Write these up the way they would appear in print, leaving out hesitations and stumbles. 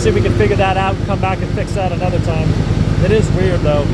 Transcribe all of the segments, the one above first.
see if we can figure that out and come back and fix that another time. It is weird though.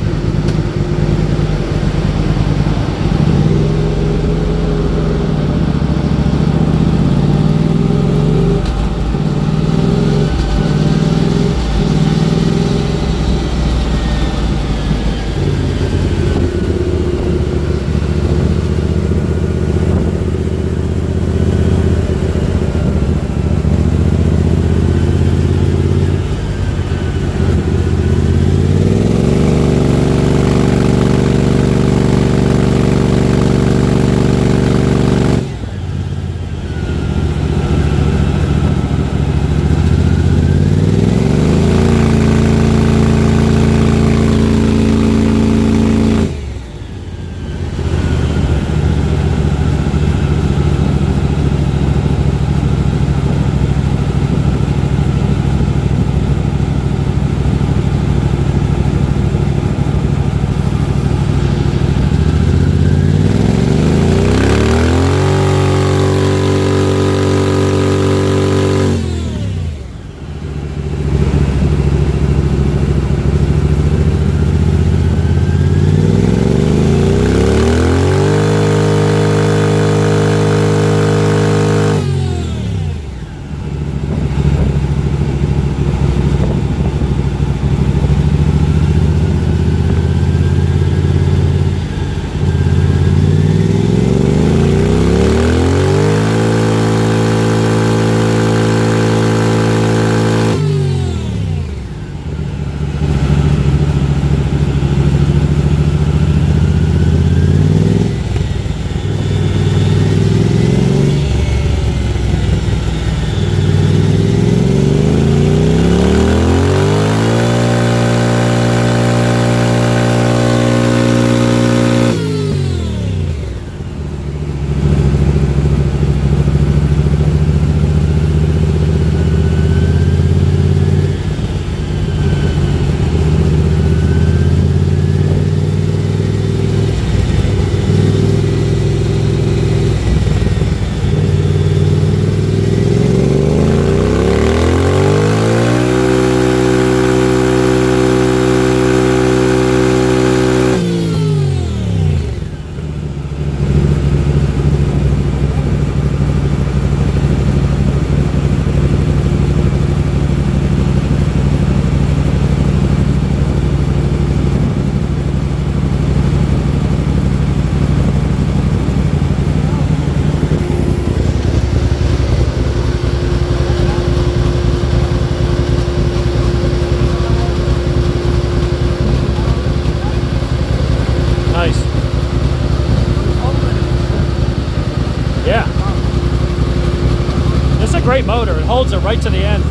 great motor. It holds it right to the end.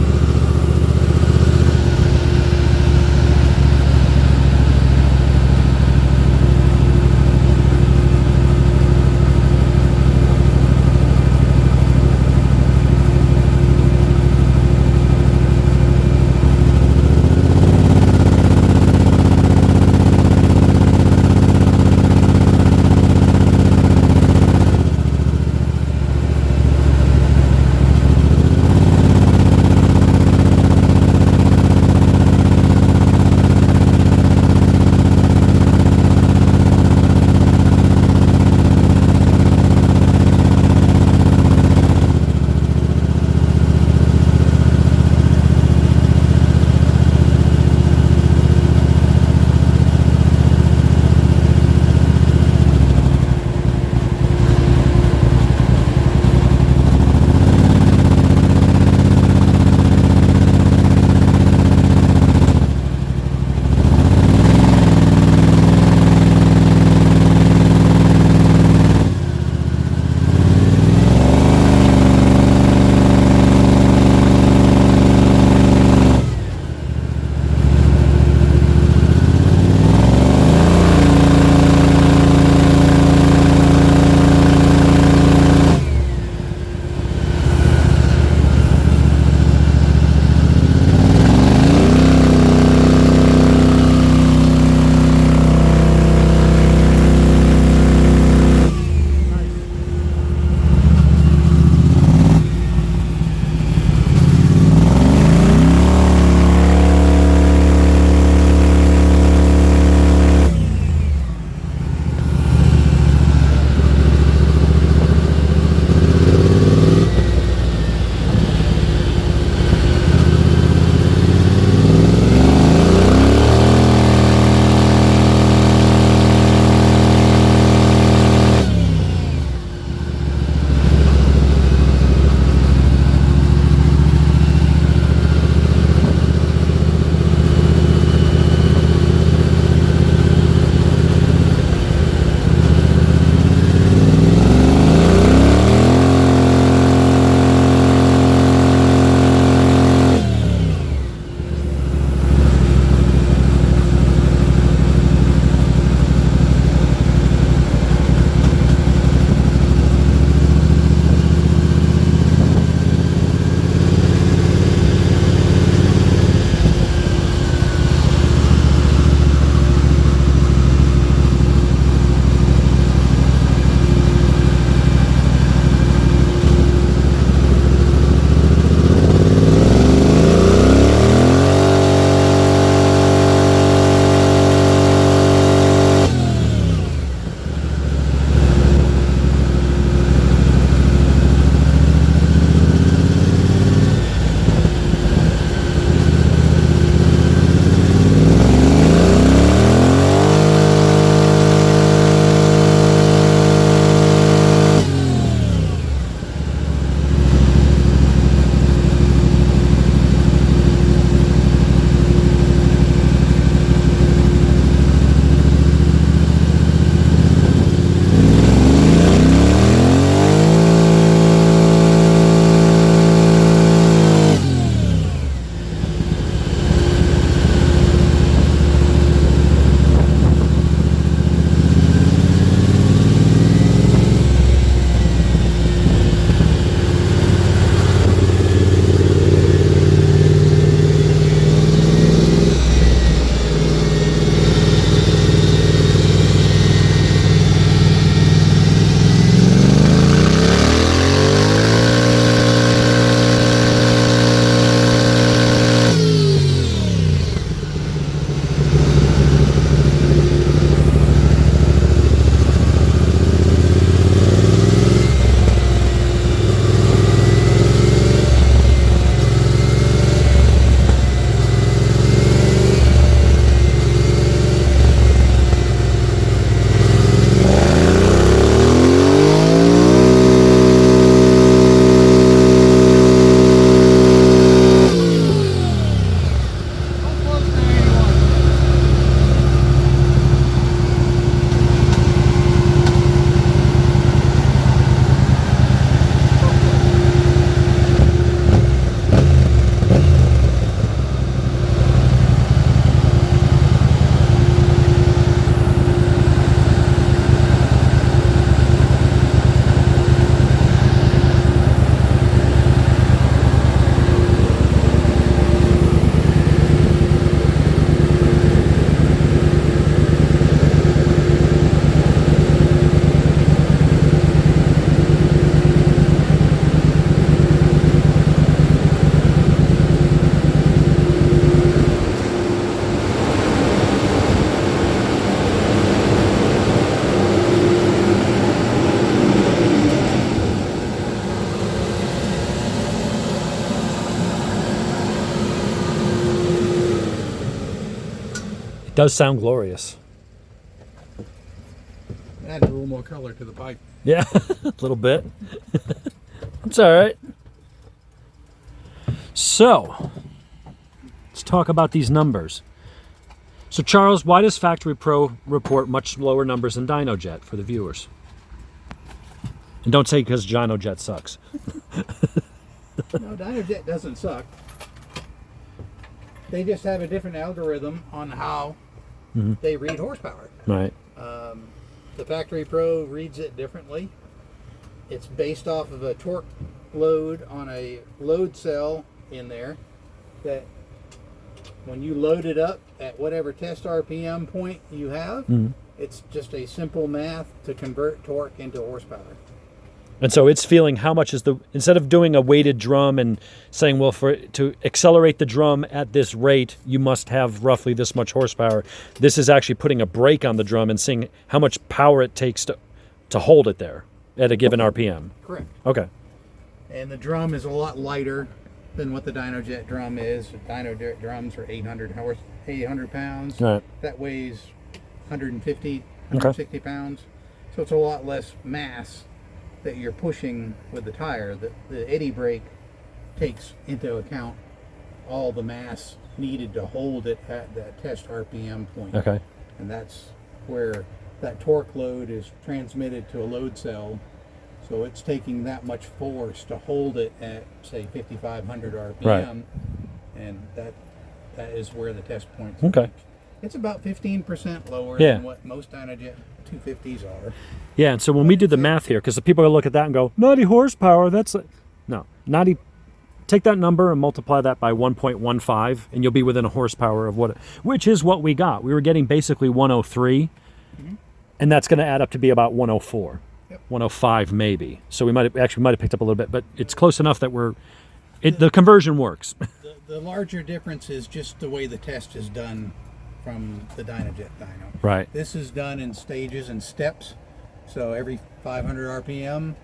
Does sound glorious. Add a little more color to the bike. Yeah, a little bit. It's all right. So, let's talk about these numbers. So, Charles, why does Factory Pro report much lower numbers than DynoJet for the viewers? And don't say because DynoJet sucks. No, DynoJet doesn't suck. They just have a different algorithm on how they read horsepower. Right. The Factory Pro reads it differently. It's based off of a torque load on a load cell in there that when you load it up at whatever test RPM point you have, it's just a simple math to convert torque into horsepower. And so it's feeling how much is instead of doing a weighted drum and saying, well, to accelerate the drum at this rate, you must have roughly this much horsepower. This is actually putting a brake on the drum and seeing how much power it takes to hold it there at a given RPM. Correct. Okay. And the drum is a lot lighter than what the DynoJet drum is. The DynoJet drums are 800 pounds. Right. That weighs 150, 160 pounds. So it's a lot less mass that you're pushing with the tire. The eddy brake takes into account all the mass needed to hold it at that test RPM point. Okay. And that's where that torque load is transmitted to a load cell. So it's taking that much force to hold it at, say, 5,500 RPM. Right. And that is where the test point's Okay. reached. It's about 15% lower Yeah. than what most DynoJet 250s are. Yeah, and so when we do the math here, because the people are going to look at that and go, 90 horsepower, no, 90, take that number and multiply that by 1.15, and you'll be within a horsepower of which is what we got. We were getting basically 103, and that's going to add up to be about 104, 105 maybe. So we might have picked up a little bit, but it's close enough that the conversion works. The larger difference is just the way the test is done from the DynoJet dyno. Right. This is done in stages and steps. So every 500 RPM,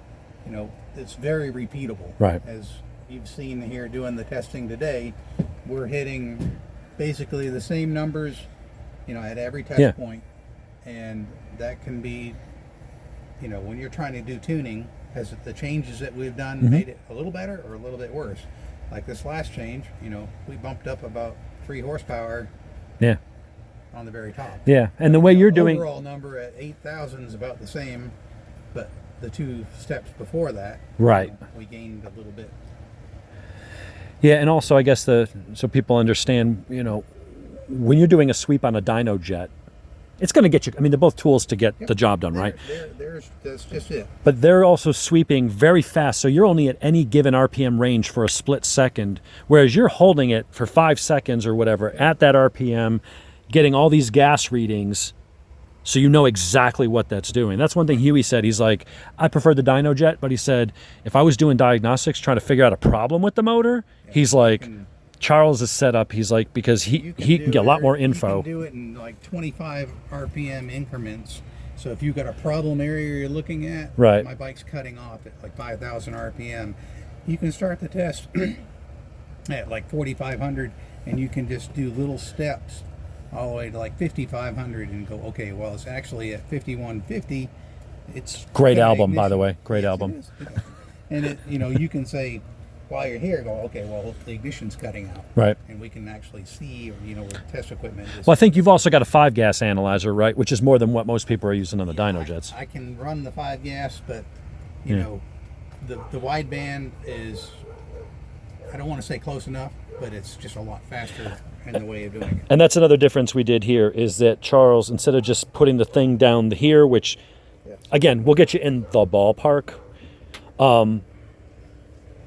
it's very repeatable. Right. As you've seen here doing the testing today, we're hitting basically the same numbers, at every test point. And that can be, when you're trying to do tuning, has the changes that we've done made it a little better or a little bit worse? Like this last change, we bumped up about 3 horsepower. Yeah. On the very top. Yeah, and the way you're doing... The overall number at 8,000 is about the same, but the 2 steps before that, right, we gained a little bit. Yeah, and also I guess so people understand, when you're doing a sweep on a DynoJet, it's going to get you... they're both tools to get the job done, right? That's just it. But they're also sweeping very fast, so you're only at any given RPM range for a split second, whereas you're holding it for 5 seconds or whatever at that RPM, getting all these gas readings, so you know exactly what that's doing. That's one thing Huey said. He's like, I prefer the DynoJet, but he said, if I was doing diagnostics trying to figure out a problem with the motor, he's like, Charles is set up, he's like, because he can get a lot more info. You can do it in like 25 RPM increments. So if you've got a problem area you're looking at, right, my bike's cutting off at like 5,000 RPM, you can start the test at like 4,500, and you can just do little steps all the way to like 5,500 and go, okay, well, it's actually at 5,150. It's great album, by the way. Great album. It is. And it, you can say, while you're here, go, okay, well, the ignition's cutting out. Right. And we can actually see, where the test equipment is. Well, I think you've also got a 5-gas analyzer, right? Which is more than what most people are using on the DynoJets. I can run the 5-gas, but, the wideband is, I don't want to say close enough, but it's just a lot faster in the way of doing it. And that's another difference we did here, is that Charles, instead of just putting the thing down here, which, again, will get you in the ballpark,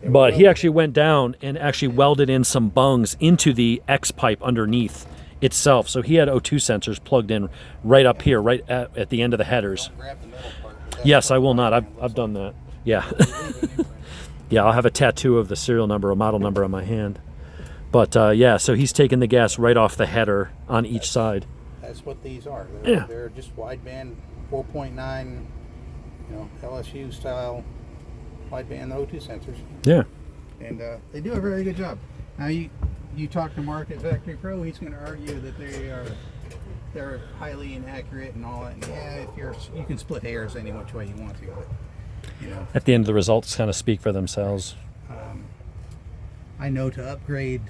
but he actually went down and actually welded in some bungs into the X pipe underneath itself. So he had O2 sensors plugged in right up here, right at the end of the headers. Grab the metal part. Yes, I will not. I've done that. Yeah. Yeah, I'll have a tattoo of the serial number or model number on my hand. But so he's taking the gas right off the header on each side. That's what these are. Yeah. They're just wideband 4.9, LSU style wideband O2 sensors. Yeah. And they do a very good job. Now you talk to Mark at Factory Pro, he's going to argue that they are they're highly inaccurate and all that. And yeah, you can split hairs any which way you want to, but you know. At the end, the results kind of speak for themselves. I know to upgrade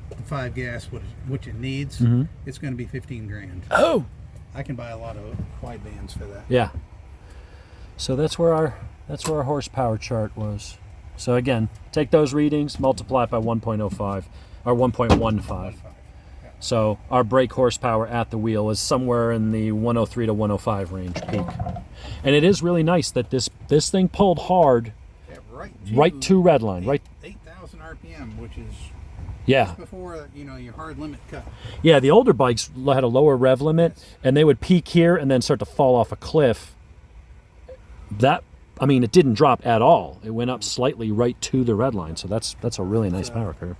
the 5 gas, which it needs, it's going to be 15 grand. Oh, I can buy a lot of wide bands for that. yeah. So that's where our horsepower chart was. So again, take those readings, multiply it by 1.05 or 1.15. So our brake horsepower at the wheel is somewhere in the 103 to 105 range peak. And it is really nice that this thing pulled hard, right to red line, right 8,000 RPM, which is yeah. before your hard limit cut. Yeah, the older bikes had a lower rev limit, and they would peak here and then start to fall off a cliff. It didn't drop at all. It went up slightly right to the red line, so that's a really nice power curve.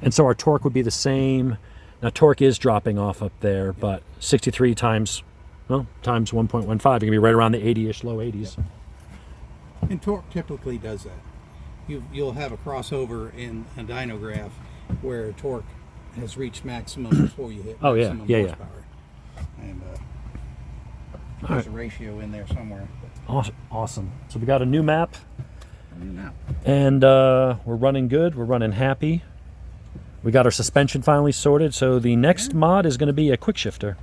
And so our torque would be the same. Now torque is dropping off up there, but 63 times 1.15, you can be right around the 80-ish, low 80s. And torque typically does that. You'll have a crossover in a dyno graph where torque has reached maximum before you hit maximum horsepower. And there's a ratio in there somewhere. Awesome. So we got a new map. And we're running good. We're running happy. We got our suspension finally sorted. So the next mod is going to be a quick shifter.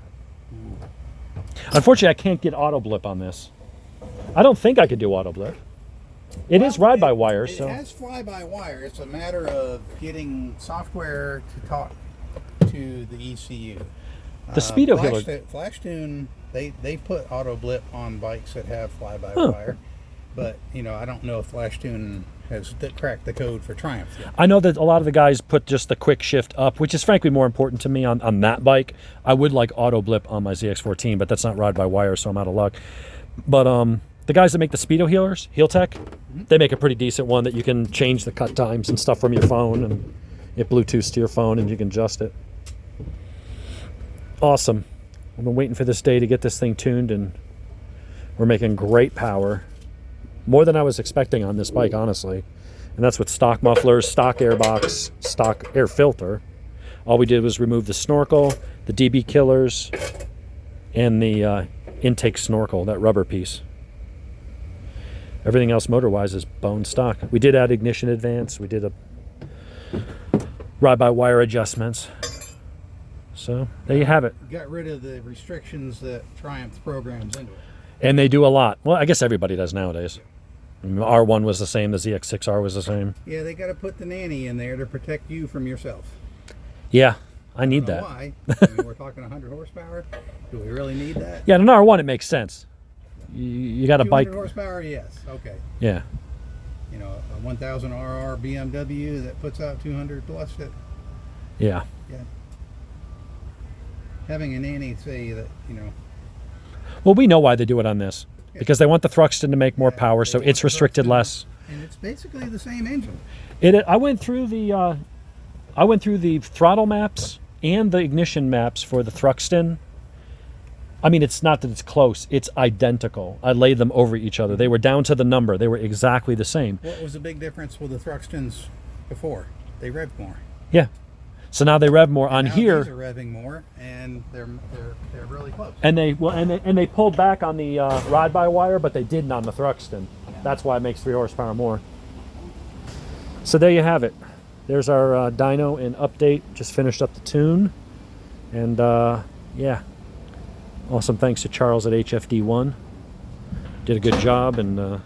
Unfortunately, I can't get auto blip on this. I don't think I could do auto blip. It is ride-by-wire, so... It has fly-by-wire. It's a matter of getting software to talk to the ECU. The speedo healer... FlashTune, they put auto blip on bikes that have fly-by-wire. But, I don't know if FlashTune has cracked the code for Triumph yet. I know that a lot of the guys put just the quick shift up, which is frankly more important to me on that bike. I would like auto blip on my ZX14, but that's not ride-by-wire, so I'm out of luck. But, the guys that make the speedo healers, Heel Tech, they make a pretty decent one that you can change the cut times and stuff from your phone, and it Bluetooths to your phone and you can adjust it. Awesome. I've been waiting for this day to get this thing tuned, and we're making great power. More than I was expecting on this bike, honestly. And that's with stock mufflers, stock airbox, stock air filter. All we did was remove the snorkel, the DB killers, and the intake snorkel, that rubber piece. Everything else motor-wise is bone stock. We did add ignition advance. We did a ride-by-wire adjustments. So there you have it. Got rid of the restrictions that Triumph programs into it. And they do a lot. Well, I guess everybody does nowadays. R1 was the same. The ZX6R was the same. Yeah, they got to put the nanny in there to protect you from yourself. Yeah, I need that. Why? We're talking 100 horsepower. Do we really need that? Yeah, an R1, it makes sense. You got a bike. 200 horsepower, yes. Okay. Yeah. A 1000 RR BMW that puts out 200 plus. Yeah. Yeah. Having a nanny say that, Well, we know why they do it on this. Because they want the Thruxton to make more power, so it's restricted less. And it's basically the same engine. I went through the throttle maps and the ignition maps for the Thruxton. I mean, it's not that it's close. It's identical. I laid them over each other. They were down to the number. They were exactly the same. What was the big difference with the Thruxtons before? They revved more. Yeah. So now they rev more on here. These are revving more, and they're really close. And they pulled back on the ride-by-wire, but they didn't on the Thruxton. That's why it makes 3 horsepower more. So there you have it. There's our dyno and update. Just finished up the tune, and yeah. Awesome. Thanks to Charles at HFD1. Did a good job, and we're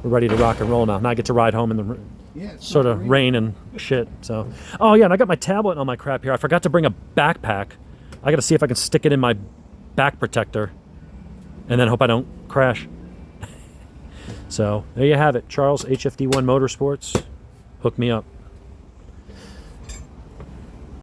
ready to rock and roll now. Now I get to ride home in the sort of rain and shit. So, oh yeah, and I got my tablet and all my crap here. I forgot to bring a backpack. I got to see if I can stick it in my back protector, and then hope I don't crash. So there you have it. Charles, HFD1 Motorsports. Hook me up.